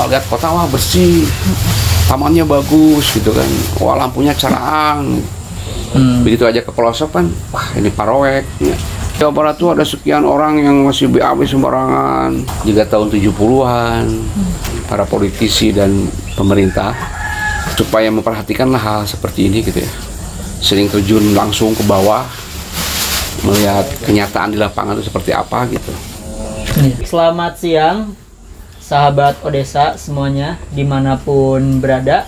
lihat kota, wah bersih, tamannya bagus gitu kan, wah lampunya cerah. Begitu aja ke pelosok kan, wah ini Paroek ya. Jawa Barat tuh ada sekian orang yang masih BAB sembarangan. Juga tahun 70-an para politisi dan pemerintah supaya memperhatikanlah hal seperti ini gitu ya, sering terjun langsung ke bawah melihat kenyataan di lapangan itu seperti apa gitu. Selamat siang sahabat Odesa semuanya dimanapun berada.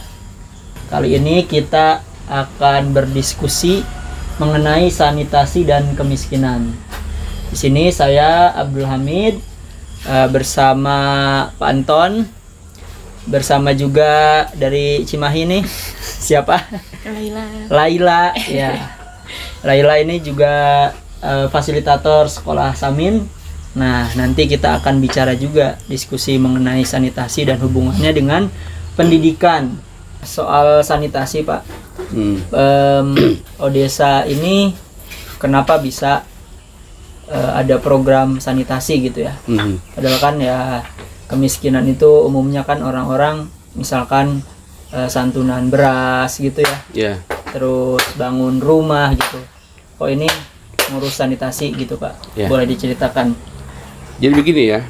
Kali ini kita akan berdiskusi mengenai sanitasi dan kemiskinan. Di sini saya Abdul Hamid bersama Pak Anton, bersama juga dari Cimahi nih siapa? Laila ya. Laila ini juga fasilitator sekolah Samin. Nah, nanti kita akan bicara juga diskusi mengenai sanitasi dan hubungannya dengan pendidikan. Soal sanitasi, Pak. Odesa ini kenapa bisa ada program sanitasi gitu ya? Padahal kan ya kemiskinan itu umumnya kan orang-orang misalkan santunan beras gitu ya. Terus bangun rumah gitu. Kok ini ngurus sanitasi gitu, Pak? Boleh diceritakan? Jadi begini ya,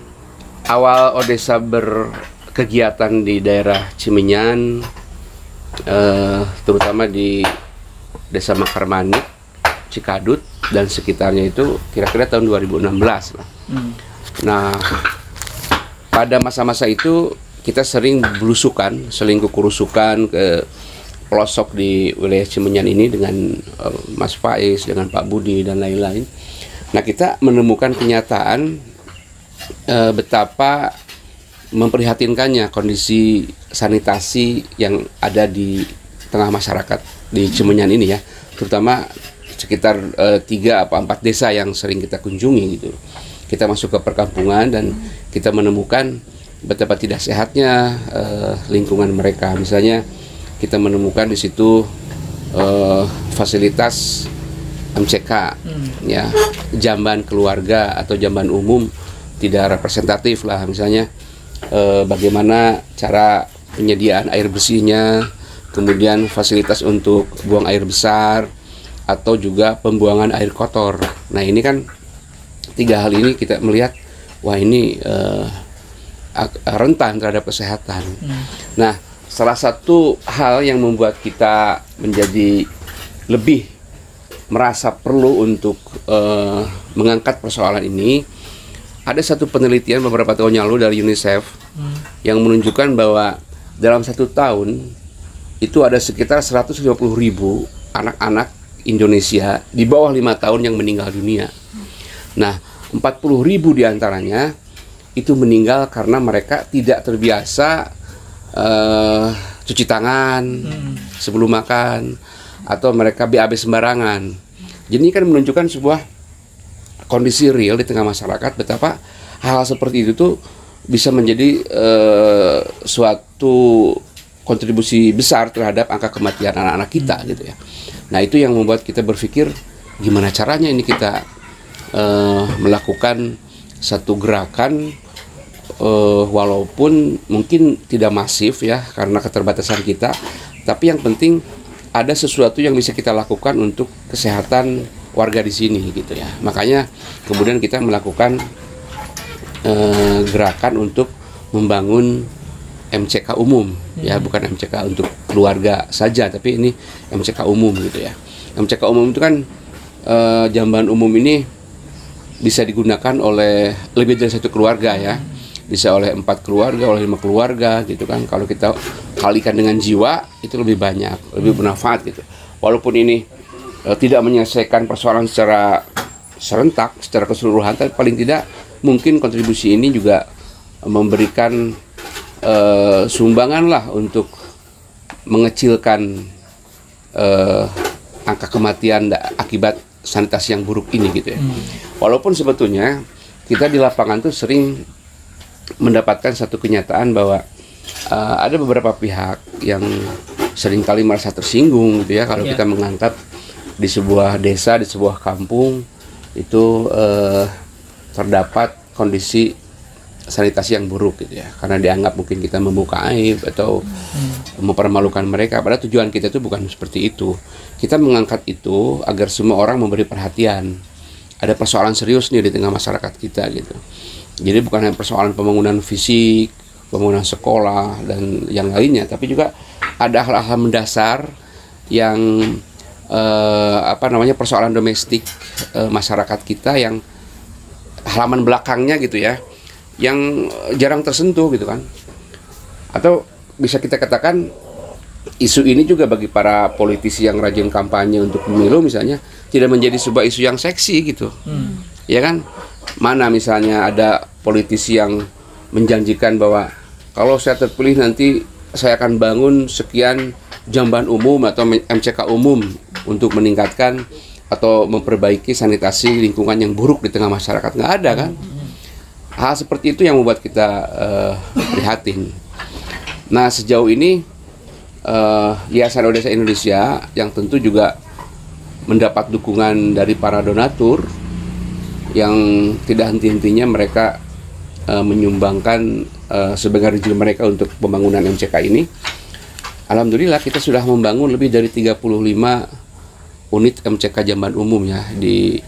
awal Odesa berkegiatan di daerah Cimenyan, terutama di Desa Makarmanik, Cikadut dan sekitarnya itu kira-kira tahun 2016 lah. Nah, pada masa-masa itu kita sering belusukan, sering kekurusukan ke pelosok di wilayah Cimenyan ini dengan Mas Faiz, dengan Pak Budi dan lain-lain. Nah, kita menemukan kenyataan betapa memprihatinkannya kondisi sanitasi yang ada di tengah masyarakat di Cimenyan ini ya, terutama sekitar 3 atau 4 desa yang sering kita kunjungi gitu. Kita masuk ke perkampungan dan kita menemukan betapa tidak sehatnya lingkungan mereka. Misalnya kita menemukan di situ fasilitas MCK ya, jamban keluarga atau jamban umum tidak representatif lah, misalnya bagaimana cara penyediaan air bersihnya, kemudian fasilitas untuk buang air besar atau juga pembuangan air kotor. Nah, ini kan 3 hal ini kita melihat, wah ini rentan terhadap kesehatan. Nah, salah satu hal yang membuat kita menjadi lebih merasa perlu untuk mengangkat persoalan ini, ada satu penelitian beberapa tahun yang lalu dari UNICEF yang menunjukkan bahwa dalam 1 tahun itu ada sekitar 150.000 anak-anak Indonesia di bawah 5 tahun yang meninggal dunia. Nah, 40.000 diantaranya itu meninggal karena mereka tidak terbiasa cuci tangan sebelum makan, atau mereka BAB sembarangan. Jadi ini kan menunjukkan sebuah kondisi real di tengah masyarakat, betapa hal-hal seperti itu tuh bisa menjadi suatu kontribusi besar terhadap angka kematian anak-anak kita gitu ya. Nah, itu yang membuat kita berpikir gimana caranya ini kita melakukan satu gerakan walaupun mungkin tidak masif ya karena keterbatasan kita, tapi yang penting ada sesuatu yang bisa kita lakukan untuk kesehatan warga di sini gitu ya. Makanya kemudian kita melakukan gerakan untuk membangun MCK umum ya, bukan MCK untuk keluarga saja, tapi ini MCK umum gitu ya. MCK umum itu kan jamban umum ini bisa digunakan oleh lebih dari 1 keluarga ya, bisa oleh 4 keluarga, oleh 5 keluarga gitu kan. Kalau kita kalikan dengan jiwa itu lebih banyak, lebih bermanfaat gitu. Walaupun ini tidak menyelesaikan persoalan secara serentak, secara keseluruhan, tapi paling tidak mungkin kontribusi ini juga memberikan sumbangan lah untuk mengecilkan angka kematian akibat sanitasi yang buruk ini gitu ya. Walaupun sebetulnya kita di lapangan tuh sering mendapatkan satu kenyataan bahwa ada beberapa pihak yang seringkali merasa tersinggung gitu ya kalau kita menganggap di sebuah desa, di sebuah kampung itu terdapat kondisi sanitasi yang buruk gitu ya, karena dianggap mungkin kita membuka aib atau mempermalukan mereka. Padahal tujuan kita itu bukan seperti itu. Kita mengangkat itu agar semua orang memberi perhatian. Ada persoalan serius nih di tengah masyarakat kita gitu. Jadi bukan hanya persoalan pembangunan fisik, pembangunan sekolah dan yang lainnya, tapi juga ada hal-hal mendasar yang persoalan domestik masyarakat kita yang halaman belakangnya gitu ya, yang jarang tersentuh gitu kan. Atau bisa kita katakan isu ini juga bagi para politisi yang rajin kampanye untuk pemilu misalnya tidak menjadi sebuah isu yang seksi gitu. Ya kan? Mana misalnya ada politisi yang menjanjikan bahwa kalau saya terpilih nanti saya akan bangun sekian jamban umum atau MCK umum untuk meningkatkan atau memperbaiki sanitasi lingkungan yang buruk di tengah masyarakat. Nggak ada kan? Hal seperti itu yang membuat kita prihatin. Nah, sejauh ini Yayasan Odesa Indonesia yang tentu juga mendapat dukungan dari para donatur yang tidak henti-hentinya mereka menyumbangkan sebagian rezeki mereka untuk pembangunan MCK ini. Alhamdulillah kita sudah membangun lebih dari 35 unit MCK jamban umum ya di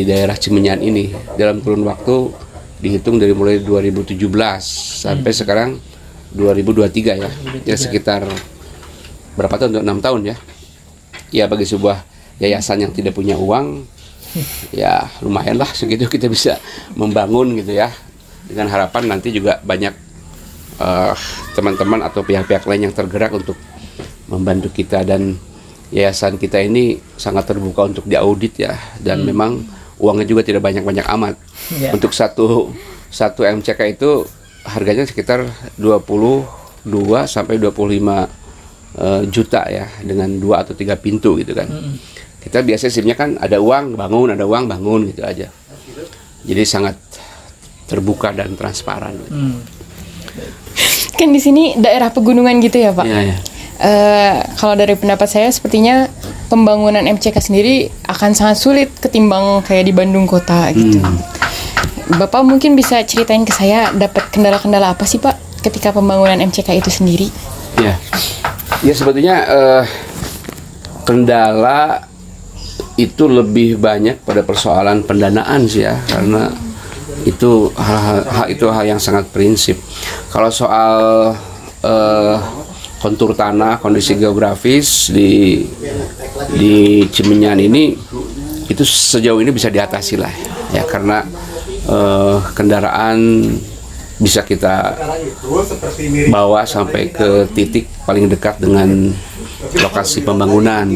daerah Cimenyan ini dalam kurun waktu dihitung dari mulai 2017 sampai sekarang 2023 ya. Ya sekitar berapa tahun? 6 tahun ya. Ya bagi sebuah yayasan yang tidak punya uang ya lumayan lah segitu kita bisa membangun gitu ya, dengan harapan nanti juga banyak teman-teman atau pihak-pihak lain yang tergerak untuk membantu kita. Dan yayasan kita ini sangat terbuka untuk diaudit ya, dan memang uangnya juga tidak banyak-banyak amat. Untuk satu MCK itu harganya sekitar 22 sampai 25 juta ya, dengan 2 atau 3 pintu gitu kan. Kita biasanya SIM-nya kan ada uang bangun gitu aja. Jadi sangat terbuka dan transparan. Kan di sini daerah pegunungan gitu ya Pak. Ya. Kalau dari pendapat saya sepertinya pembangunan MCK sendiri akan sangat sulit ketimbang kayak di Bandung kota gitu. Bapak mungkin bisa ceritain ke saya dapat kendala-kendala apa sih Pak ketika pembangunan MCK itu sendiri? Ya sebetulnya kendala itu lebih banyak pada persoalan pendanaan sih ya, karena itu hal yang sangat prinsip. Kalau soal kontur tanah, kondisi geografis di Cimenyan ini itu sejauh ini bisa diatasi lah ya, karena kendaraan bisa kita bawa sampai ke titik paling dekat dengan lokasi pembangunan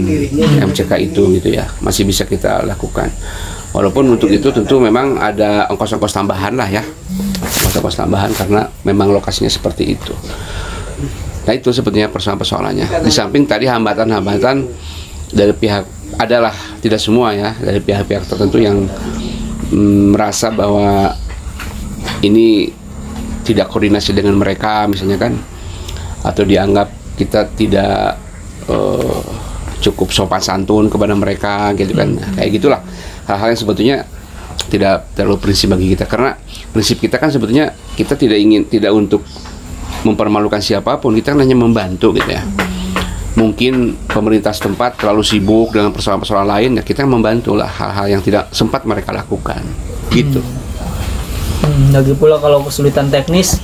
MCK itu gitu ya, masih bisa kita lakukan. Walaupun untuk itu tentu memang ada ongkos-ongkos tambahan lah ya, ongkos-ongkos tambahan karena memang lokasinya seperti itu. Nah itu sebetulnya persoalan-persoalannya. Di samping tadi hambatan-hambatan dari pihak adalah tidak semua ya, dari pihak-pihak tertentu yang merasa bahwa ini tidak koordinasi dengan mereka misalnya kan, atau dianggap kita tidak cukup sopan santun kepada mereka gitu kan. Kayak gitulah hal-hal yang sebetulnya tidak terlalu prinsip bagi kita, karena prinsip kita kan sebetulnya kita tidak untuk mempermalukan siapapun, kita kan hanya membantu gitu ya. Mungkin pemerintah setempat terlalu sibuk dengan persoalan-persoalan lain ya, kita membantu lah hal-hal yang tidak sempat mereka lakukan gitu. Lagi pula kalau kesulitan teknis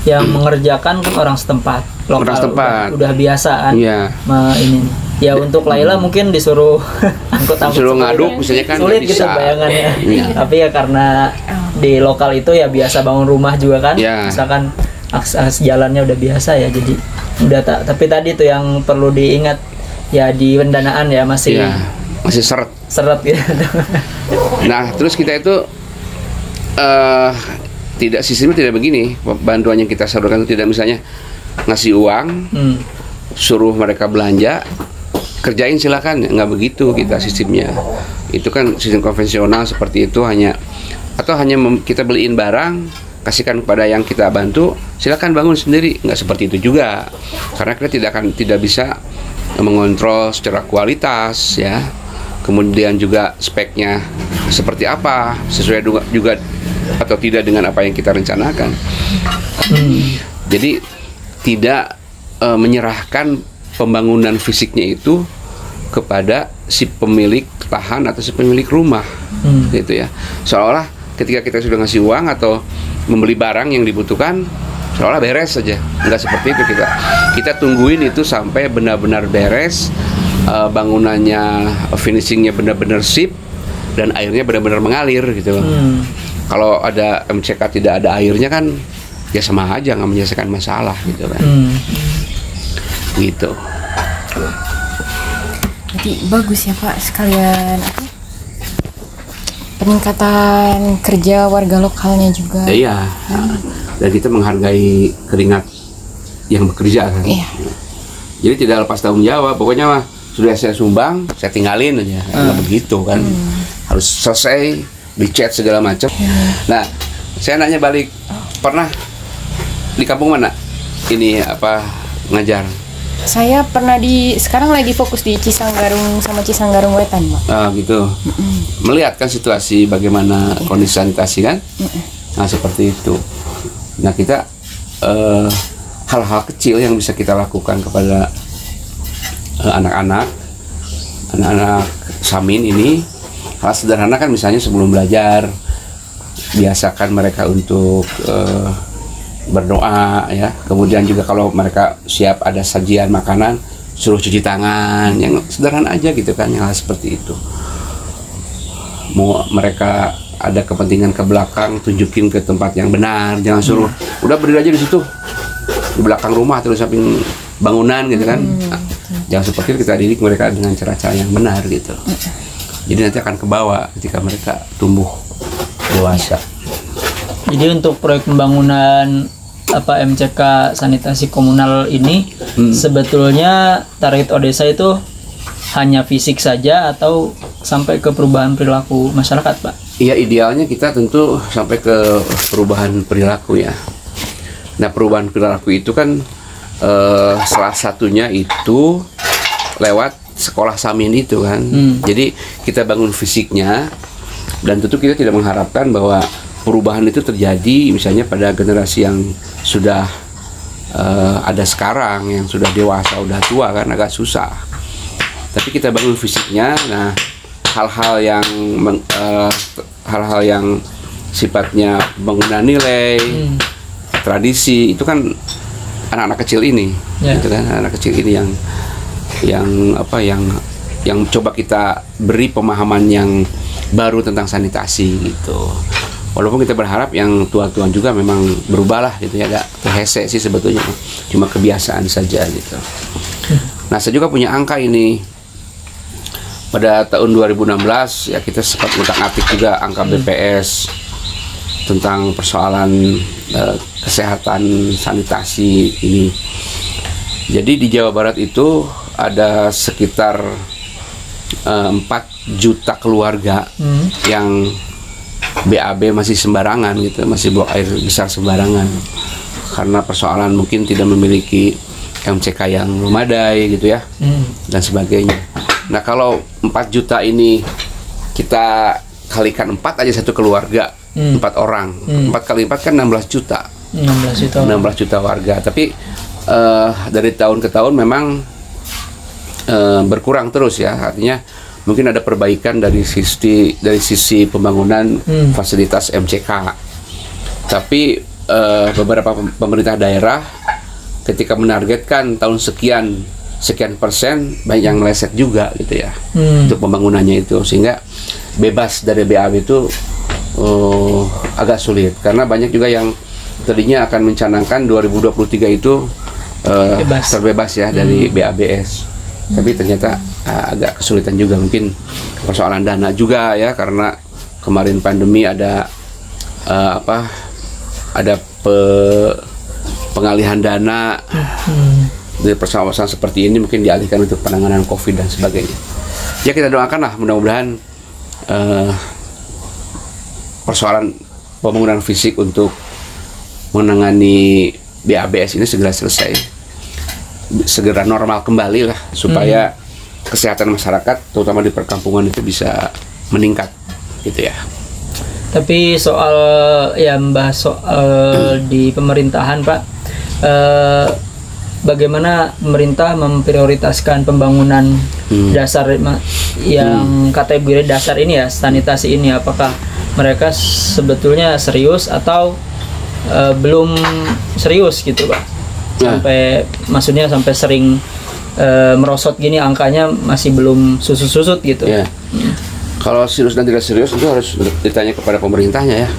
yang mengerjakan kan orang setempat, lokal, udah biasa kan. Ini ya untuk Laila mungkin disuruh disuruh ngaduk misalnya kan sulit gitu bayangannya. Tapi ya karena di lokal itu ya biasa bangun rumah juga kan, misalkan akses jalannya udah biasa ya, jadi udah tapi tadi tuh yang perlu diingat ya di pendanaan ya masih seret gitu. Nah terus kita itu sistemnya tidak begini, bantuan yang kita salurkan itu tidak misalnya ngasih uang, suruh mereka belanja, kerjain silakan, nggak begitu kita sistemnya. Itu kan sistem konvensional seperti itu, hanya kita beliin barang, kasihkan kepada yang kita bantu, silakan bangun sendiri, nggak seperti itu juga, karena kita tidak bisa mengontrol secara kualitas ya, kemudian juga speknya seperti apa, sesuai juga atau tidak dengan apa yang kita rencanakan. Jadi tidak menyerahkan pembangunan fisiknya itu kepada si pemilik lahan atau si pemilik rumah, gitu ya. Seolah ketika kita sudah ngasih uang atau membeli barang yang dibutuhkan, seolah beres saja. Enggak seperti itu kita tungguin itu sampai benar-benar beres, bangunannya, finishingnya benar-benar sip, dan airnya benar-benar mengalir gitu. Kalau ada MCK tidak ada airnya kan ya sama aja nggak menyelesaikan masalah gitu kan. Gitu. Jadi bagus ya Pak, sekalian peningkatan kerja warga lokalnya juga. Iya. Dan kita menghargai keringat yang bekerja kan. Iya. Jadi tidak lepas tanggung jawab. Pokoknya mah sudah saya sumbang, saya tinggalin aja. Nggak begitu kan. Harus selesai, dicat segala macam. Nah, saya nanya balik, pernah di kampung mana ini ngajar? Saya pernah sekarang lagi fokus di Cisanggarung sama Cisanggarung Wetan, Pak. Gitu. Melihat kan situasi bagaimana kondisi sanitasi kan? Nah, seperti itu. Nah, kita hal-hal kecil yang bisa kita lakukan kepada anak-anak Samin ini, hal sederhana kan, misalnya sebelum belajar biasakan mereka untuk berdoa ya. Kemudian juga kalau mereka siap ada sajian makanan, suruh cuci tangan, yang sederhana aja gitu kan, yang hal seperti itu. Mau mereka ada kepentingan ke belakang, tunjukin ke tempat yang benar, jangan suruh udah berdiri aja di situ di belakang rumah terus samping bangunan gitu kan. Jangan seperti itu, kita didik mereka dengan cara-cara yang benar gitu. Jadi nanti akan kebawa ketika mereka tumbuh dewasa. Jadi untuk proyek pembangunan MCK sanitasi komunal ini sebetulnya target Odesa itu hanya fisik saja atau sampai ke perubahan perilaku masyarakat, Pak? Iya, idealnya kita tentu sampai ke perubahan perilaku ya. Nah, perubahan perilaku itu kan salah satunya itu lewat sekolah Samin itu kan. Jadi kita bangun fisiknya, dan tentu kita tidak mengharapkan bahwa perubahan itu terjadi misalnya pada generasi yang sudah ada sekarang, yang sudah dewasa, udah tua kan, agak susah. Tapi kita bangun fisiknya. Nah, hal-hal yang sifatnya bangunan nilai, tradisi itu kan anak-anak kecil ini, gitu kan, anak kecil ini yang coba kita beri pemahaman yang baru tentang sanitasi gitu. Walaupun kita berharap yang tua-tua juga memang berubahlah gitu ya, agak terhese sih sebetulnya, cuma kebiasaan saja gitu. Nah, saya juga punya angka ini. Pada tahun 2016 ya kita sempat ngutak-ngatik juga angka BPS tentang persoalan kesehatan sanitasi ini. Jadi di Jawa Barat itu ada sekitar 4 juta keluarga yang BAB masih sembarangan gitu, masih buang air besar sembarangan karena persoalan mungkin tidak memiliki MCK yang memadai gitu ya, dan sebagainya. Nah, kalau 4 juta ini kita kalikan 4 aja satu keluarga, 4 orang, 4 kali 4 kan 16 juta. 16 juta warga. Tapi dari tahun ke tahun memang berkurang terus ya. Artinya mungkin ada perbaikan dari sisi pembangunan fasilitas MCK. Tapi beberapa pemerintah daerah ketika menargetkan tahun sekian persen, banyak yang meleset juga gitu ya untuk pembangunannya itu, sehingga bebas dari BAB itu agak sulit karena banyak juga yang tadinya akan mencanangkan 2023 itu terbebas ya dari BABS, tapi ternyata agak kesulitan juga, mungkin persoalan dana juga ya, karena kemarin pandemi ada pengalihan dana dari persoalan seperti ini, mungkin dialihkan untuk penanganan COVID dan sebagainya. Ya, kita doakanlah mudah-mudahan persoalan pembangunan fisik untuk menangani BABS ini segera selesai, segera normal kembali lah, supaya kesehatan masyarakat terutama di perkampungan itu bisa meningkat gitu ya. Tapi soal membahas soal di pemerintahan Pak, bagaimana pemerintah memprioritaskan pembangunan dasar yang kategori dasar ini ya, sanitasi ini, apakah mereka sebetulnya serius atau belum serius gitu Pak? Sampai maksudnya sampai sering merosot gini, angkanya masih belum susut-susut gitu. Kalau serius dan tidak serius itu harus ditanya kepada pemerintahnya ya.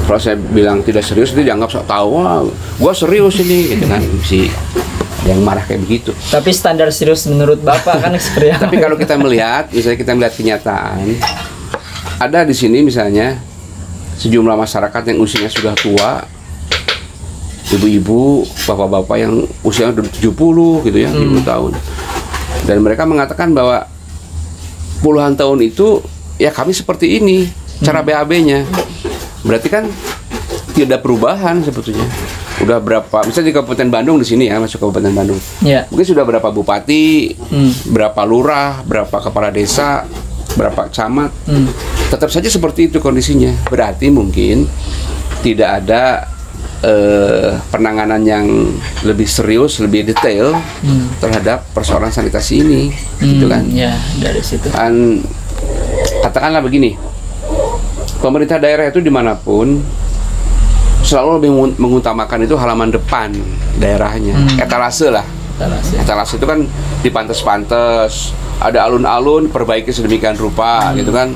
Kalau saya bilang tidak serius itu dianggap sok tahu, wah, gua serius ini, gitu kan, si yang marah kayak begitu. Tapi standar serius menurut Bapak kan seperti apa? Tapi kalau kita melihat, misalnya kita melihat kenyataan, ada di sini misalnya sejumlah masyarakat yang usianya sudah tua, ibu-ibu, bapak-bapak yang usianya udah 70 gitu ya, 70 tahun. Dan mereka mengatakan bahwa puluhan tahun itu ya kami seperti ini cara BAB-nya. Berarti kan tidak ada perubahan sebetulnya. Udah berapa, misalnya di Kabupaten Bandung di sini ya, masuk Kabupaten Bandung. Mungkin sudah berapa bupati, berapa lurah, berapa kepala desa, berapa camat. Tetap saja seperti itu kondisinya. Berarti mungkin tidak ada penanganan yang lebih serius, lebih detail terhadap persoalan sanitasi ini, gitu kan? Ya, dari situ. Kan katakanlah begini, pemerintah daerah itu dimanapun selalu lebih mengutamakan itu halaman depan daerahnya, etalase lah. Etalase itu kan dipantes-pantes, ada alun-alun perbaiki sedemikian rupa, gitu kan,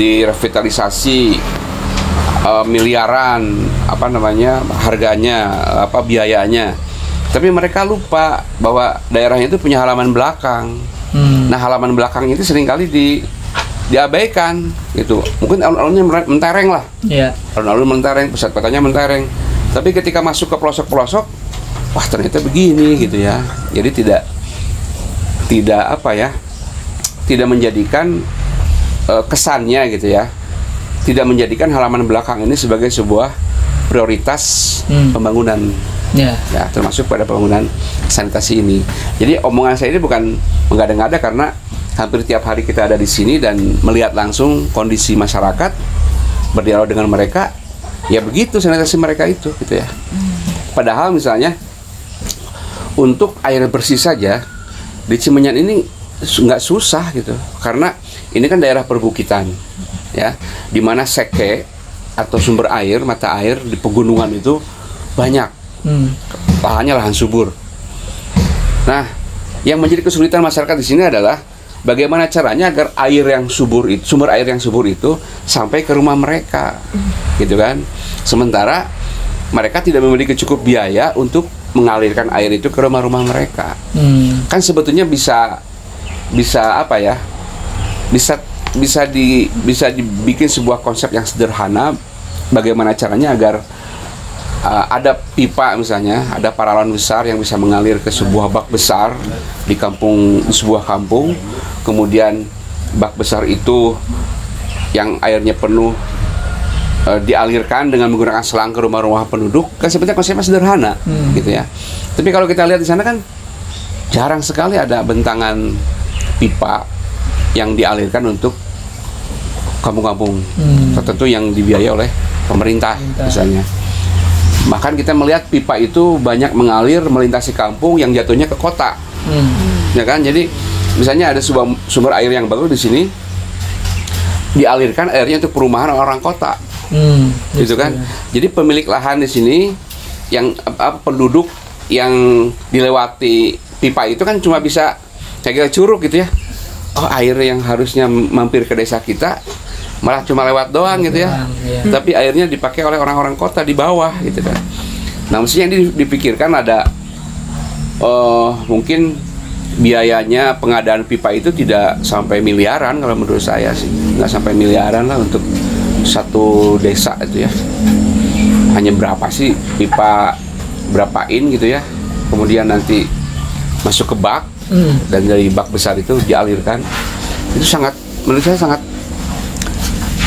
direvitalisasi. Miliaran harganya, biayanya. Tapi mereka lupa bahwa daerahnya itu punya halaman belakang. Nah, halaman belakang itu seringkali diabaikan gitu. Mungkin alun-alunnya mentereng lah. Alun-alun mentereng, pusat kotanya mentereng. Tapi ketika masuk ke pelosok-pelosok, wah ternyata begini gitu ya. Jadi tidak menjadikan kesannya gitu ya. Tidak menjadikan halaman belakang ini sebagai sebuah prioritas pembangunan, ya, termasuk pada pembangunan sanitasi ini. Jadi omongan saya ini bukan mengada-ngada, karena hampir tiap hari kita ada di sini dan melihat langsung kondisi masyarakat, berdialog dengan mereka, ya begitu sanitasi mereka itu, gitu ya. Padahal misalnya untuk air bersih saja di Cimenyan ini nggak susah gitu, karena ini kan daerah perbukitan. Ya, di mana seke atau sumber air, mata air di pegunungan itu banyak, lahannya lahan subur. Nah, yang menjadi kesulitan masyarakat di sini adalah bagaimana caranya agar air yang subur itu, sumber air yang subur itu sampai ke rumah mereka, gitu kan? Sementara mereka tidak memiliki cukup biaya untuk mengalirkan air itu ke rumah-rumah mereka. Kan sebetulnya bisa dibikin sebuah konsep yang sederhana, bagaimana caranya agar ada pipa misalnya, ada paralon besar yang bisa mengalir ke sebuah bak besar di sebuah kampung, kemudian bak besar itu yang airnya penuh dialirkan dengan menggunakan selang ke rumah-rumah penduduk. Kan sebenarnya konsepnya sederhana, gitu ya. Tapi kalau kita lihat di sana kan jarang sekali ada bentangan pipa yang dialirkan untuk kampung-kampung tertentu yang dibiayai oleh pemerintah misalnya. Bahkan kita melihat pipa itu banyak mengalir melintasi kampung yang jatuhnya ke kota, ya kan? Jadi misalnya ada sebuah sumber air yang bagus di sini, dialirkan airnya untuk perumahan orang kota, gitu kan? Jadi pemilik lahan di sini yang penduduk yang dilewati pipa itu kan cuma bisa kayak curug gitu ya. Oh, air yang harusnya mampir ke desa kita malah cuma lewat doang gitu ya. Tapi airnya dipakai oleh orang-orang kota di bawah gitu kan. Nah, mestinya yang dipikirkan ada mungkin biayanya pengadaan pipa itu tidak sampai miliaran kalau menurut saya sih. Nggak sampai miliaran lah untuk satu desa itu ya. Hanya berapa sih pipa, berapain gitu ya. Kemudian nanti masuk ke bak, dan dari bak besar itu dialirkan. Itu menurut saya sangat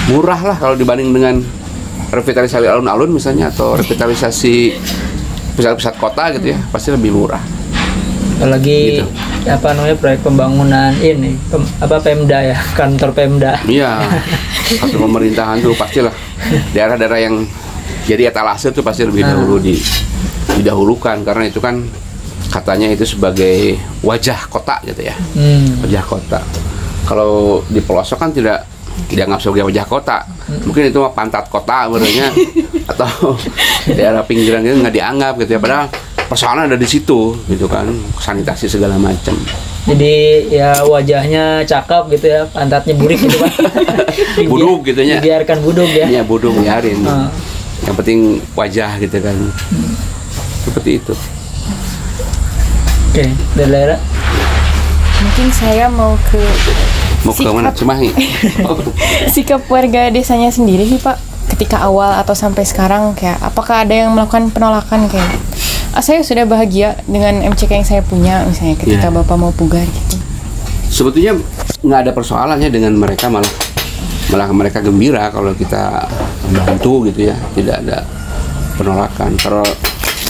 murah lah kalau dibanding dengan revitalisasi alun-alun misalnya, atau revitalisasi pusat-pusat kota gitu ya, pasti lebih murah. Apalagi Gitu. apa namanya proyek pembangunan ini Pemda ya, kantor Pemda. Iya, satu pemerintahan tuh pastilah daerah-daerah yang jadi etalase tuh pasti lebih dahulu didahulukan, karena itu kan katanya itu sebagai wajah kota gitu ya, wajah kota. Kalau di pelosok kan tidak dianggap sebagai wajah kota, mungkin itu mah pantat kota sebenarnya, atau daerah pinggiran itu nggak dianggap gitu ya, padahal persoalan ada di situ gitu kan, sanitasi segala macam. Jadi ya wajahnya cakep gitu ya, pantatnya burik gitu kan. Buduk gitu ya. Dibiarkan buduk ya. Iya, buduk biarin. Yang penting wajah gitu kan. Seperti itu. Oke, dari Laila. Mungkin saya mau ke Mana? Cimahi. sikap warga desanya sendiri sih Pak, ketika awal atau sampai sekarang, kayak apakah ada yang melakukan penolakan kayak saya sudah bahagia dengan MCK yang saya punya misalnya ketika Bapak mau pugar gitu. Sebetulnya nggak ada persoalannya dengan mereka, malah mereka gembira kalau kita membantu gitu ya, tidak ada penolakan. Kalau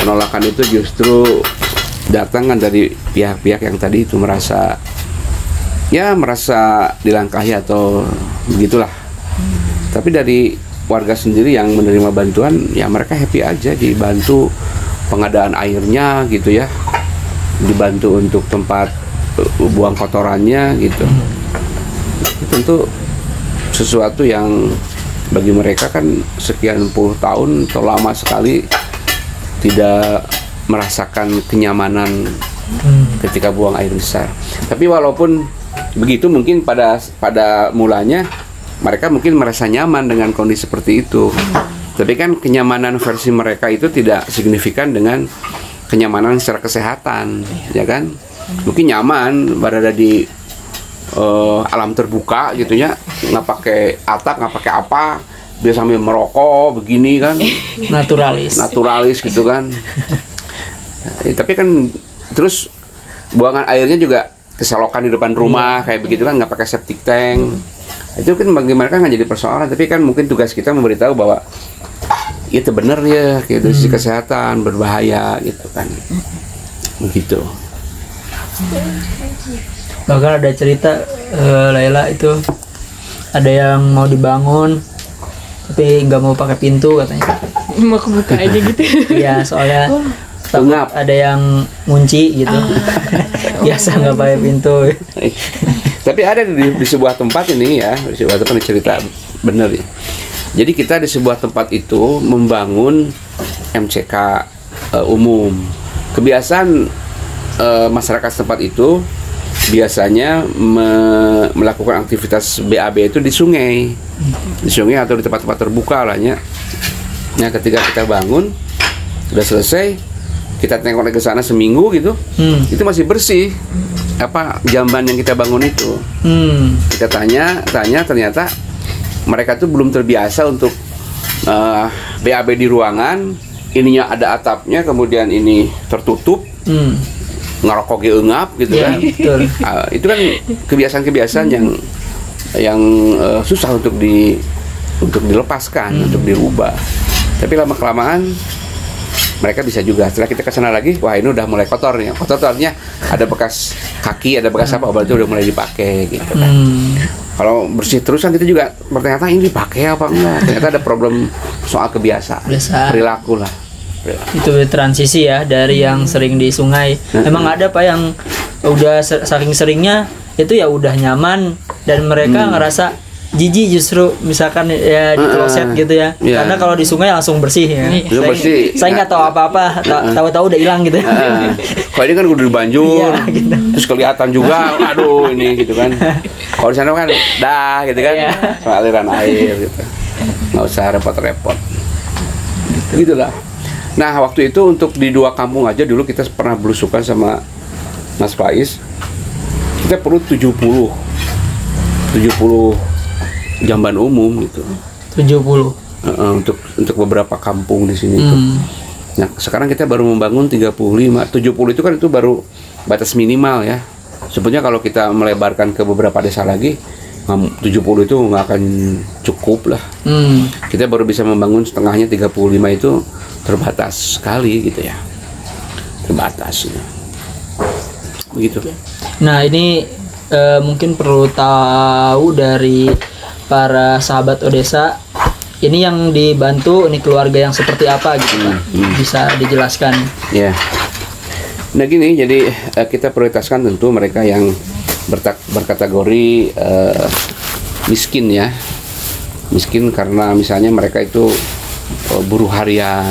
penolakan itu justru datang kan dari pihak-pihak yang tadi itu merasa dilangkahi atau begitulah. Tapi dari warga sendiri yang menerima bantuan ya mereka happy aja, dibantu pengadaan airnya gitu ya, dibantu untuk tempat buang kotorannya gitu. Tentu sesuatu yang bagi mereka kan sekian puluh tahun atau lama sekali tidak merasakan kenyamanan ketika buang air besar. Tapi walaupun begitu, mungkin pada mulanya mereka mungkin merasa nyaman dengan kondisi seperti itu. Tapi kan kenyamanan versi mereka itu tidak signifikan dengan kenyamanan secara kesehatan, ya kan? Mungkin nyaman berada di alam terbuka gitu ya, nggak pakai atap, nggak pakai apa, dia sambil merokok begini kan, naturalis gitu kan. Tapi kan terus buangan airnya juga keselokan di depan rumah kayak begitu kan, nggak pakai septic tank. Itu kan bagi mereka nggak jadi persoalan, tapi kan mungkin tugas kita memberitahu bahwa itu benar ya, kayak dari sisi kesehatan berbahaya gitu kan, begitu. Bahkan ada cerita Laila itu ada yang mau dibangun tapi nggak mau pakai pintu katanya. Mau kebuka aja gitu. Iya, soalnya takut ada yang ngunci gitu. Biasa nggak pakai pintu. Tapi ada di sebuah tempat ini ya, di sebuah tempat cerita benar ya. Jadi kita di sebuah tempat itu membangun MCK umum. Kebiasaan masyarakat setempat itu biasanya melakukan aktivitas BAB itu di sungai atau di tempat-tempat terbuka lah ya. Nah, ketika kita bangun udah selesai, kita tengok ke sana seminggu gitu, itu masih bersih apa jamban yang kita bangun itu. Kita tanya ternyata mereka tuh belum terbiasa untuk BAB di ruangan, ininya ada atapnya, kemudian ini tertutup, ngerokok geungap gitu kan. Betul. Itu kan kebiasaan-kebiasaan yang susah untuk dilepaskan, untuk dirubah. Tapi lama-kelamaan mereka bisa juga. Setelah kita kesana lagi, wah ini udah mulai kotor nih. Kotor tuh artinya ada bekas kaki, ada bekas apa, berarti udah mulai dipakai gitu kan. Kalau bersih terus kan kita juga bertanya-tanya ini dipakai apa enggak. Ternyata ada problem soal kebiasaan, perilaku lah. Itu transisi ya dari yang sering di sungai. Emang ada Pak yang udah saking seringnya itu ya udah nyaman dan mereka ngerasa jijik justru misalkan ya di kloset gitu ya. Karena kalau di sungai langsung bersih ya. Bersih. Saya nggak tahu apa-apa, tahu-tahu udah hilang gitu. Kalau ini kan udah dibanjur, gitu. Terus kelihatan juga, aduh ini gitu kan. Kalau di sana kan dah gitu kan, soal aliran air gitu. Nggak usah repot-repot. Gitulah. Nah, waktu itu untuk di 2 kampung aja dulu kita pernah belusukan sama Mas Faiz. Kita perlu 70 jamban umum gitu. 70. Untuk beberapa kampung di sini tuh. Nah, sekarang kita baru membangun 35. 70 itu kan itu baru batas minimal ya. Sebenarnya kalau kita melebarkan ke beberapa desa lagi, 70 itu nggak akan cukup lah. Kita baru bisa membangun setengahnya, 35 itu terbatas sekali gitu ya. Terbatas. begitu. Nah ini mungkin perlu tahu dari para sahabat Odesa, ini yang dibantu ini keluarga yang seperti apa gitu Pak? Bisa dijelaskan? Ya. Nah gini, jadi kita prioritaskan tentu mereka yang berkategori miskin ya. Miskin karena misalnya mereka itu buruh harian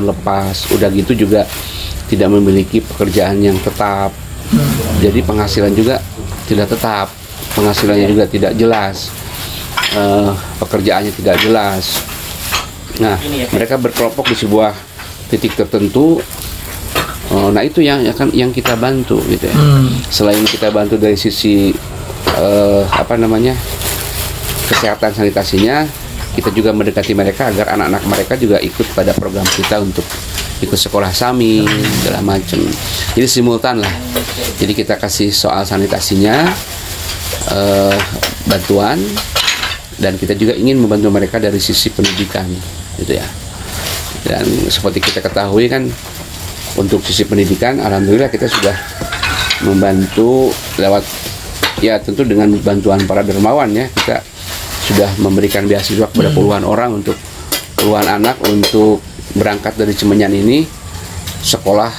lepas, udah gitu juga tidak memiliki pekerjaan yang tetap. Jadi penghasilan juga tidak tetap, penghasilannya juga tidak jelas, pekerjaannya tidak jelas. Nah, mereka berkelompok di sebuah titik tertentu. Nah itu yang kita bantu gitu ya. Selain kita bantu dari sisi kesehatan sanitasinya, kita juga mendekati mereka agar anak-anak mereka juga ikut pada program kita untuk ikut sekolah SAMI segala macam. Jadi simultan lah. Jadi kita kasih soal sanitasinya, bantuan, dan kita juga ingin membantu mereka dari sisi pendidikan, gitu ya. Dan seperti kita ketahui kan, untuk sisi pendidikan, alhamdulillah kita sudah membantu lewat, ya tentu dengan bantuan para dermawan ya, kita sudah memberikan beasiswa kepada puluhan orang untuk puluhan anak untuk berangkat dari Cimenyan ini sekolah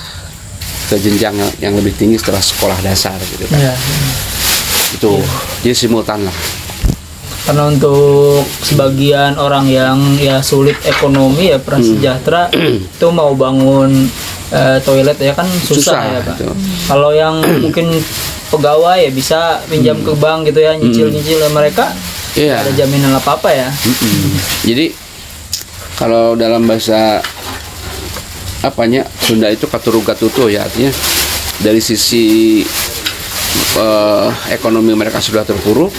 ke jenjang yang lebih tinggi setelah sekolah dasar gitu kan. Itu jadi simultan lah. Karena untuk sebagian orang yang ya sulit ekonomi ya prasejahtera itu mau bangun toilet ya kan susah ya Pak. Kalau yang mungkin pegawai ya bisa pinjam ke bank gitu ya, nyicil-nyicil mereka. Iya. Ada jaminan apa ya? Jadi kalau dalam bahasa Sunda itu katuruga tutu ya, artinya dari sisi ekonomi mereka sudah terpuruk.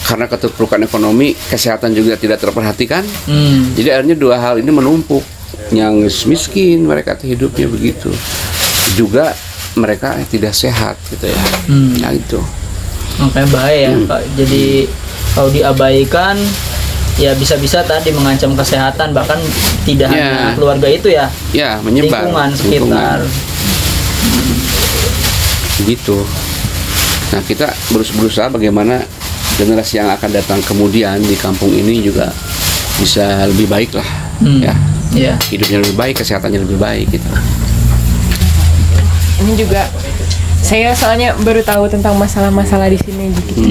Karena keterpurukan ekonomi, kesehatan juga tidak terperhatikan. Jadi akhirnya dua hal ini menumpuk. Yang miskin mereka hidupnya begitu. Juga mereka tidak sehat gitu ya. Nah itu. Makanya bahaya ya Pak. Jadi kalau diabaikan ya bisa-bisa tadi mengancam kesehatan, bahkan tidak hanya keluarga itu ya, menyebar lingkungan sekitar gitu. Nah kita berusaha bagaimana generasi yang akan datang kemudian di kampung ini juga bisa lebih baik lah ya, hidupnya lebih baik, kesehatannya lebih baik gitu. Ini juga saya soalnya baru tahu tentang masalah-masalah di sini gitu.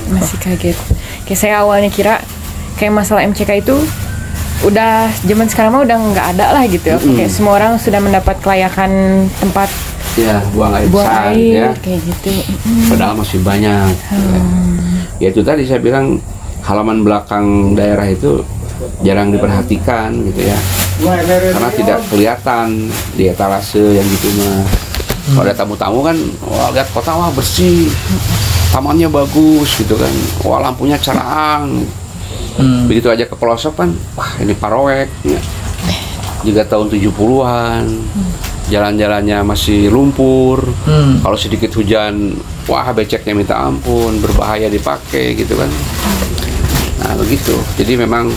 Masih kaget. Kayak saya awalnya kira kayak masalah MCK itu udah zaman sekarang mah udah nggak ada lah gitu ya. Kayak semua orang sudah mendapat kelayakan tempat buang air ya. Kayak gitu. Padahal masih banyak. Ya itu tadi saya bilang halaman belakang daerah itu jarang diperhatikan gitu ya. Karena tidak kelihatan di etalase yang gitu mah. Kalau ada tamu-tamu kan, wah lihat kota wah bersih, tamannya bagus gitu kan, wah lampunya cerang. Begitu aja ke pelosok kan, wah ini Paroek ya. Juga tahun 70-an, jalan-jalannya masih lumpur. Kalau sedikit hujan, wah beceknya minta ampun, berbahaya dipakai gitu kan. Nah begitu, jadi memang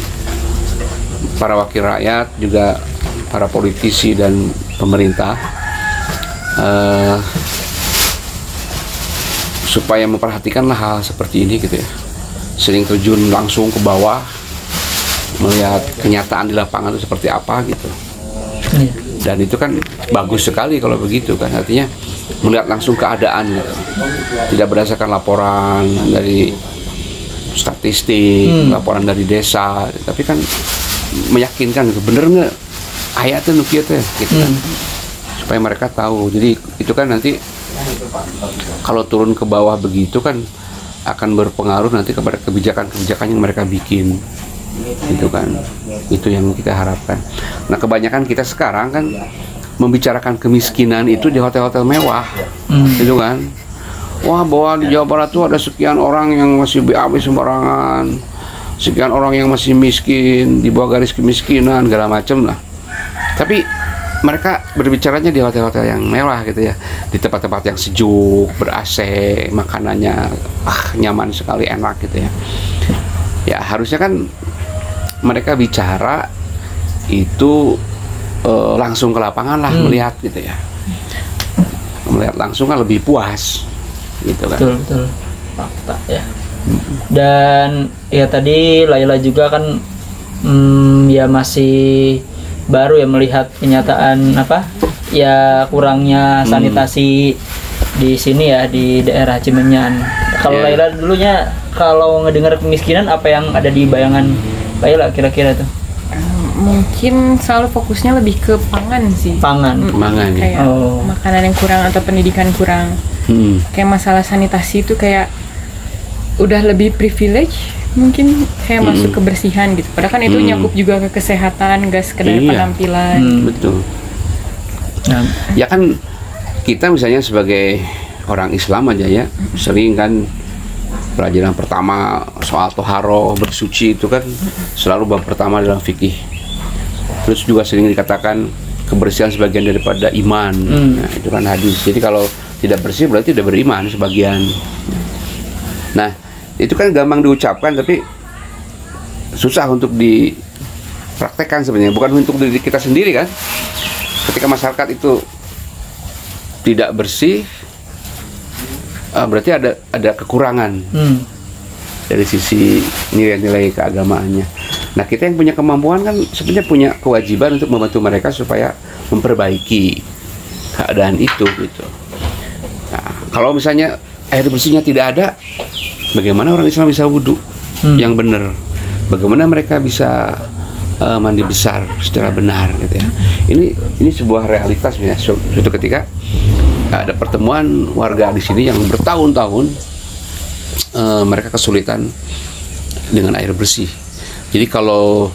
para wakil rakyat juga para politisi dan pemerintah supaya memperhatikanlah hal seperti ini gitu ya, sering terjun langsung ke bawah melihat kenyataan di lapangan itu seperti apa gitu. Dan itu kan bagus sekali kalau begitu kan, artinya melihat langsung keadaan gitu. Tidak berdasarkan laporan dari statistik, laporan dari desa, tapi kan meyakinkan gitu, bener nggak ayatnya nukiat ya gitu kan, supaya mereka tahu. Jadi itu kan nanti kalau turun ke bawah begitu kan akan berpengaruh nanti kepada kebijakan-kebijakan yang mereka bikin gitu kan. Itu yang kita harapkan. Nah kebanyakan kita sekarang kan membicarakan kemiskinan itu di hotel-hotel mewah gitu kan. Wah bahwa di Jawa Barat tuh ada sekian orang yang masih BAB sembarangan, sekian orang yang masih miskin, di bawah garis kemiskinan, segala macam lah. Tapi mereka berbicaranya di hotel-hotel yang mewah gitu ya, di tempat-tempat yang sejuk, ber-AC, makanannya nyaman sekali, enak gitu ya. Ya harusnya kan mereka bicara itu langsung ke lapangan lah, melihat gitu ya. melihat langsung kan lebih puas gitu kan. Betul fakta ya. Dan ya tadi Laila juga kan ya masih baru ya melihat kenyataan apa ya kurangnya sanitasi di sini ya di daerah Cimenyan. Kalau Laila dulunya kalau ngedengar kemiskinan apa yang ada di bayangan Laila kira-kira tuh? Mungkin selalu fokusnya lebih ke pangan sih. Pangan Kayak makanan yang kurang atau pendidikan kurang. Kayak masalah sanitasi itu kayak udah lebih privilege mungkin kayak masuk kebersihan gitu. Padahal kan itu nyakup juga ke kesehatan, gak sekedar penampilan. Betul. Ya kan kita misalnya sebagai orang Islam aja ya, sering kan pelajaran pertama soal toharo, bersuci itu kan selalu bab pertama dalam fikih. Terus juga sering dikatakan kebersihan sebagian daripada iman. Nah, itu kan hadis. Jadi kalau tidak bersih berarti tidak beriman sebagian. Nah, itu kan gampang diucapkan tapi susah untuk dipraktekkan sebenarnya. Bukan untuk diri kita sendiri kan. Ketika masyarakat itu tidak bersih, berarti ada kekurangan dari sisi nilai-nilai keagamaannya. Nah, kita yang punya kemampuan kan sebenarnya punya kewajiban untuk membantu mereka supaya memperbaiki keadaan itu gitu. Nah, kalau misalnya air bersihnya tidak ada, bagaimana orang Islam bisa wudhu yang benar? Bagaimana mereka bisa mandi besar secara benar gitu ya? Ini sebuah realitas ya. Suatu ketika ada pertemuan warga di sini yang bertahun-tahun mereka kesulitan dengan air bersih. Jadi kalau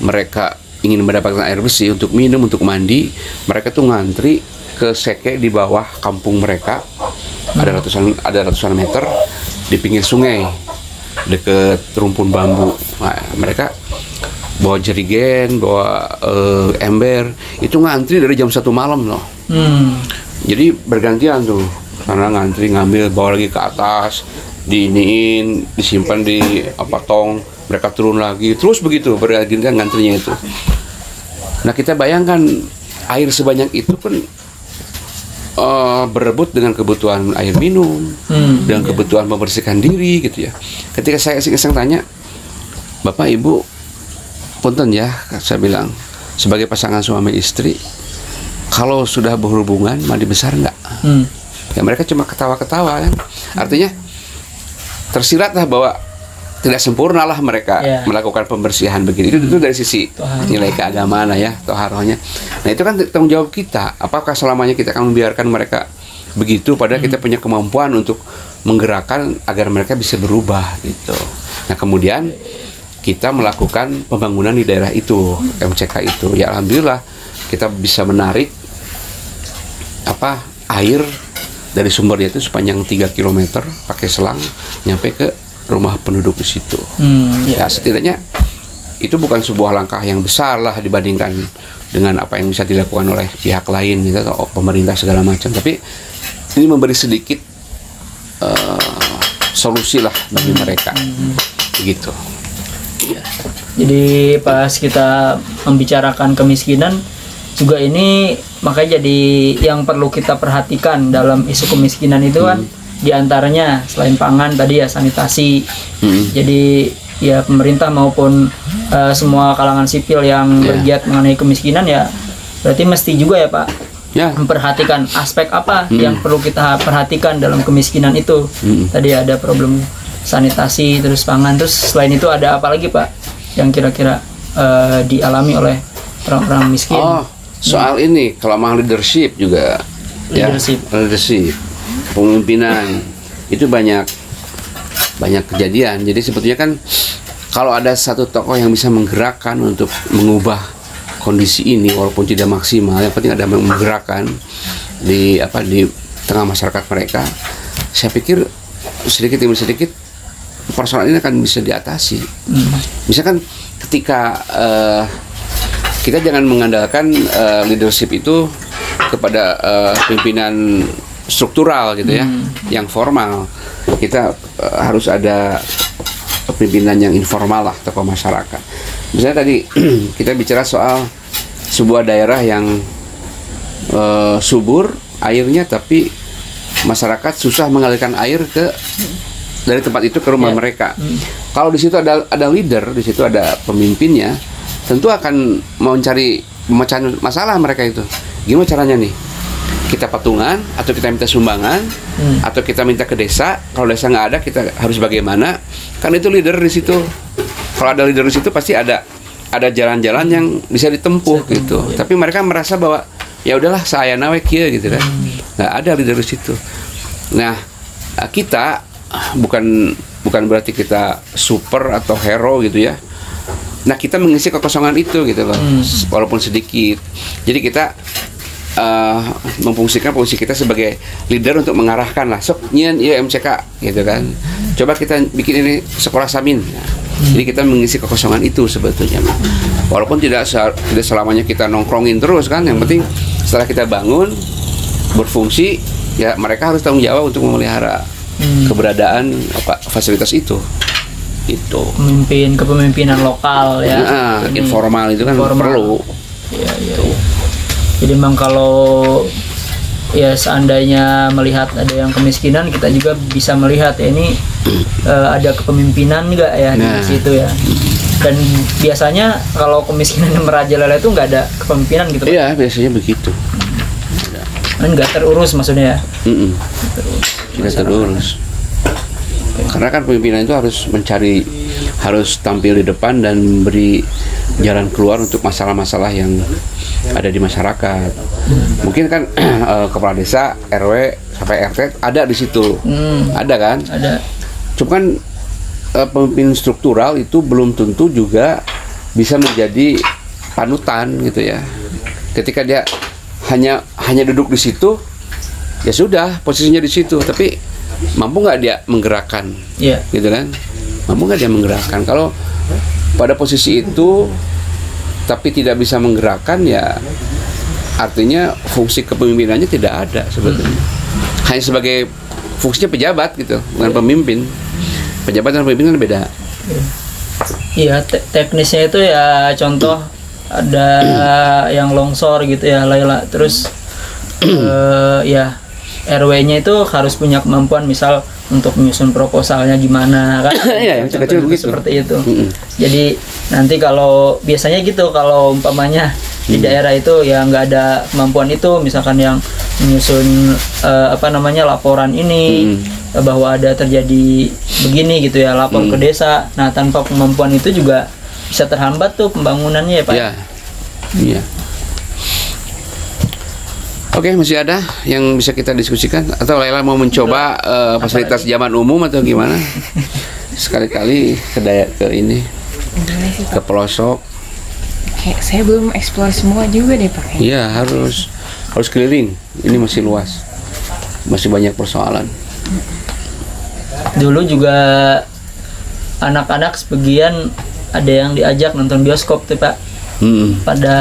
mereka ingin mendapatkan air bersih untuk minum, untuk mandi, mereka tuh ngantri ke seke di bawah kampung mereka. Ada ratusan meter di pinggir sungai deket rumpun bambu. Nah, mereka bawa jerigen, bawa ember, itu ngantri dari jam 1 malam loh. Jadi bergantian tuh, karena ngantri ngambil, bawa lagi ke atas, diiniin, disimpan di tong, mereka turun lagi, terus begitu bergantian ngantrinya itu. Nah, kita bayangkan air sebanyak itu pun berebut dengan kebutuhan air minum, dengan kebutuhan membersihkan diri gitu ya. Ketika saya iseng tanya, Bapak Ibu, punten ya, saya bilang, sebagai pasangan suami istri, kalau sudah berhubungan mandi besar enggak? Ya mereka cuma ketawa-ketawa kan. Artinya tersiratlah bahwa tidak sempurna lah mereka melakukan pembersihan begitu. Itu dari sisi nilai keagamaan lah ya, toharohnya. Nah, itu kan tanggung jawab kita. Apakah selamanya kita akan membiarkan mereka begitu, padahal kita punya kemampuan untuk menggerakkan agar mereka bisa berubah gitu. Nah, kemudian kita melakukan pembangunan di daerah itu, MCK itu. Ya alhamdulillah kita bisa menarik air dari sumbernya itu sepanjang 3 km pakai selang nyampe ke rumah penduduk di situ. Ya setidaknya itu bukan sebuah langkah yang besar lah dibandingkan dengan apa yang bisa dilakukan oleh pihak lain gitu, atau pemerintah segala macam. Tapi ini memberi sedikit solusi lah bagi mereka, begitu. Jadi pas kita membicarakan kemiskinan juga ini makanya jadi yang perlu kita perhatikan dalam isu kemiskinan itu kan diantaranya selain pangan tadi ya sanitasi. Jadi ya pemerintah maupun semua kalangan sipil yang bergiat mengenai kemiskinan ya berarti mesti juga ya Pak memperhatikan aspek apa yang perlu kita perhatikan dalam kemiskinan itu. Tadi ada problem sanitasi, terus pangan, terus selain itu ada apa lagi Pak yang kira-kira dialami oleh orang-orang miskin? Soal ini kelemahan leadership juga. Leadership, pemimpinan itu banyak kejadian. Jadi sebetulnya kan kalau ada satu tokoh yang bisa menggerakkan untuk mengubah kondisi ini walaupun tidak maksimal, yang penting ada menggerakkan di tengah masyarakat mereka, saya pikir sedikit demi sedikit persoalan ini akan bisa diatasi. Misalkan ketika kita jangan mengandalkan leadership itu kepada pimpinan struktural gitu ya, yang formal. Kita harus ada pimpinan yang informal lah, tokoh masyarakat. Misalnya tadi kita bicara soal sebuah daerah yang subur airnya tapi masyarakat susah mengalirkan air dari tempat itu ke rumah mereka. Kalau di situ ada leader, di situ ada pemimpinnya, tentu akan mencari pemecahan masalah mereka itu. Gimana caranya nih? Kita patungan, atau kita minta sumbangan, atau kita minta ke desa. Kalau desa nggak ada, kita harus bagaimana? Kan itu leader di situ. Kalau ada leader di situ pasti ada jalan-jalan yang bisa ditempuh gitu. Tapi mereka merasa bahwa ya udahlah saya nawe kia gitu kan. Nggak ada leader di situ. Nah, kita bukan berarti kita super atau hero gitu ya. Nah, kita mengisi kekosongan itu gitu loh, walaupun sedikit. Jadi kita memfungsikan fungsi kita sebagai leader untuk mengarahkan lah. Sok nyen ya MCK gitu kan. Coba kita bikin ini sekolah Samin. Jadi kita mengisi kekosongan itu sebetulnya. Walaupun tidak selamanya kita nongkrongin terus kan. Yang penting setelah kita bangun berfungsi, ya mereka harus tanggung jawab untuk memelihara keberadaan fasilitas itu. Itu. Kepemimpinan lokal ya. Nah, informal itu kan perlu. Iya, iya. Jadi memang kalau ya seandainya melihat ada yang kemiskinan, kita juga bisa melihat ya ini ada kepemimpinan nggak ya di situ ya. Dan biasanya kalau kemiskinan yang merajalela itu nggak ada kepemimpinan gitu. Iya, biasanya begitu. Kan nggak terurus maksudnya ya. Nggak terurus. Karena kan pemimpinan itu harus tampil di depan dan beri jalan keluar untuk masalah-masalah yang ada di masyarakat. Mungkin kan kepala desa, RW sampai RT ada di situ, ada kan? Ada. Cuma kan pemimpin struktural itu belum tentu juga bisa menjadi panutan gitu ya. Ketika dia hanya duduk di situ, ya sudah posisinya di situ. Tapi mampu nggak dia menggerakkan, gitu kan? Mampu nggak dia menggerakkan? Kalau pada posisi itu tapi tidak bisa menggerakkan, ya artinya fungsi kepemimpinannya tidak ada sebetulnya. Hanya sebagai fungsinya pejabat gitu, bukan pemimpin. Pejabat dan pemimpin kan beda. Iya, teknisnya itu ya contoh ada yang longsor gitu ya, Laila. Terus ya RW-nya itu harus punya kemampuan misal untuk menyusun proposalnya gimana kan. Iya, yang kecil begitu. Seperti itu. Jadi nanti kalau biasanya gitu, kalau umpamanya di daerah itu ya nggak ada kemampuan itu, misalkan yang menyusun laporan ini bahwa ada terjadi begini gitu ya, lapor ke desa. Nah, tanpa kemampuan itu juga bisa terhambat tuh pembangunannya ya Pak. Iya. Iya. Oke, masih ada yang bisa kita diskusikan? Atau Laila mau mencoba fasilitas zaman umum atau gimana? Sekali-kali ke ini, ke pelosok. Saya belum eksplor semua juga deh Pak. Iya, harus keliling. Ini masih luas, masih banyak persoalan. Dulu juga anak-anak sebagian ada yang diajak nonton bioskop tuh Pak. Pada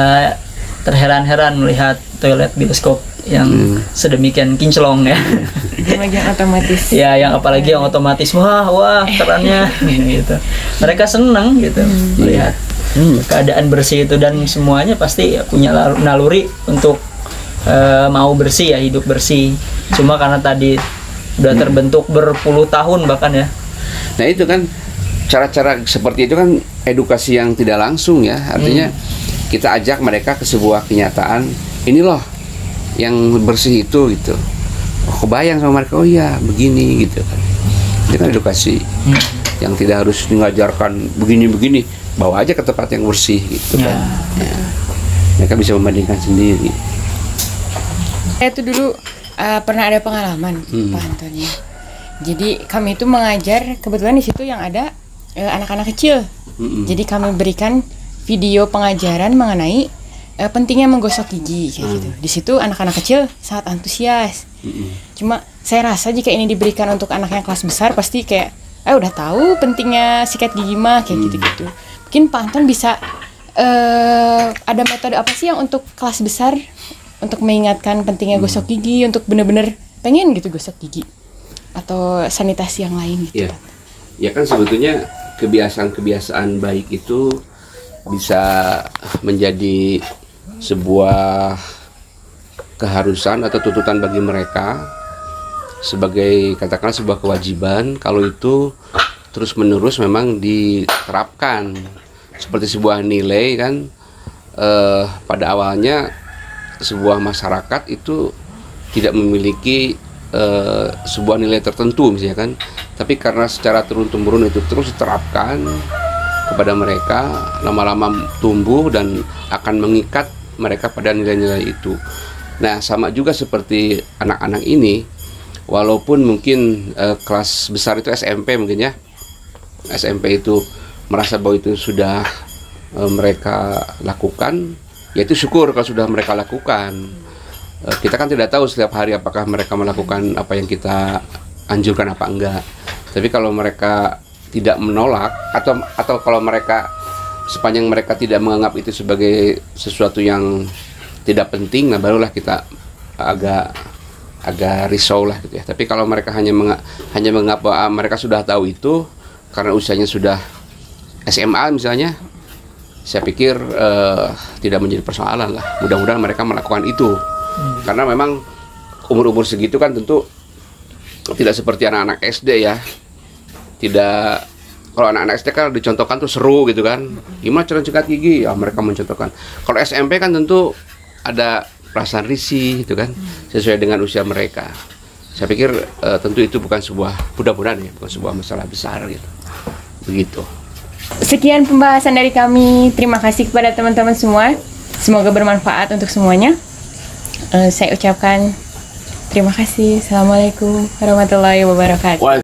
terheran-heran melihat toilet bioskop yang sedemikian kinclong ya. Yang otomatis. Ya, yang apalagi yang otomatis, wah kerannya gitu. Mereka senang gitu melihat keadaan bersih itu, dan semuanya pasti punya naluri untuk mau bersih ya, hidup bersih. Cuma karena tadi udah terbentuk berpuluh tahun bahkan ya. Nah, itu kan cara-cara seperti itu kan edukasi yang tidak langsung ya. Artinya kita ajak mereka ke sebuah kenyataan, ini loh yang bersih itu gitu. Oh, kebayang sama mereka, oh iya begini gitu kan. Itu kan edukasi yang tidak harus mengajarkan begini-begini, bawa aja ke tempat yang bersih gitu kan. Ya. Mereka bisa membandingkan sendiri. Saya tuh dulu pernah ada pengalaman Pak Antoni. Jadi kami itu mengajar, kebetulan di situ yang ada anak-anak kecil. Jadi kami berikan video pengajaran mengenai pentingnya menggosok gigi kayak gitu. Di situ anak-anak kecil sangat antusias. Cuma saya rasa jika ini diberikan untuk anak yang kelas besar pasti kayak udah tahu pentingnya sikat gigi mah kayak gitu-gitu. Mungkin Pak Anton bisa ada metode apa sih yang untuk kelas besar untuk mengingatkan pentingnya gosok gigi, untuk benar-benar pengen gitu gosok gigi atau sanitasi yang lain gitu. Ya kan sebetulnya kebiasaan-kebiasaan baik itu bisa menjadi sebuah keharusan atau tuntutan bagi mereka sebagai katakanlah sebuah kewajiban kalau itu terus-menerus memang diterapkan seperti sebuah nilai kan. Pada awalnya sebuah masyarakat itu tidak memiliki sebuah nilai tertentu misalnya kan, tapi karena secara turun-temurun itu terus diterapkan kepada mereka, lama-lama tumbuh dan akan mengikat mereka pada nilai-nilai itu. Nah, sama juga seperti anak-anak ini, walaupun mungkin kelas besar itu SMP mungkin ya, SMP itu merasa bahwa itu sudah mereka lakukan, yaitu syukur kalau sudah mereka lakukan. Kita kan tidak tahu setiap hari apakah mereka melakukan apa yang kita anjurkan apa enggak. Tapi kalau mereka tidak menolak atau kalau mereka sepanjang mereka tidak menganggap itu sebagai sesuatu yang tidak penting, nah barulah kita agak risau lah gitu ya. Tapi kalau mereka hanya menganggap bahwa mereka sudah tahu itu karena usianya sudah SMA misalnya, saya pikir tidak menjadi persoalan lah. Mudah-mudahan mereka melakukan itu. Karena memang umur-umur segitu kan tentu tidak seperti anak-anak SD ya. Tidak, kalau anak-anak SD kan dicontohkan tuh seru gitu kan. Gimana cara sikat gigi? Ya mereka mencontohkan. Kalau SMP kan tentu ada perasaan risih gitu kan, sesuai dengan usia mereka. Saya pikir tentu itu bukan sebuah, mudah-mudahan ya, bukan sebuah masalah besar gitu. Begitu. Sekian pembahasan dari kami. Terima kasih kepada teman-teman semua. Semoga bermanfaat untuk semuanya. Saya ucapkan terima kasih. Assalamualaikum warahmatullahi wabarakatuh.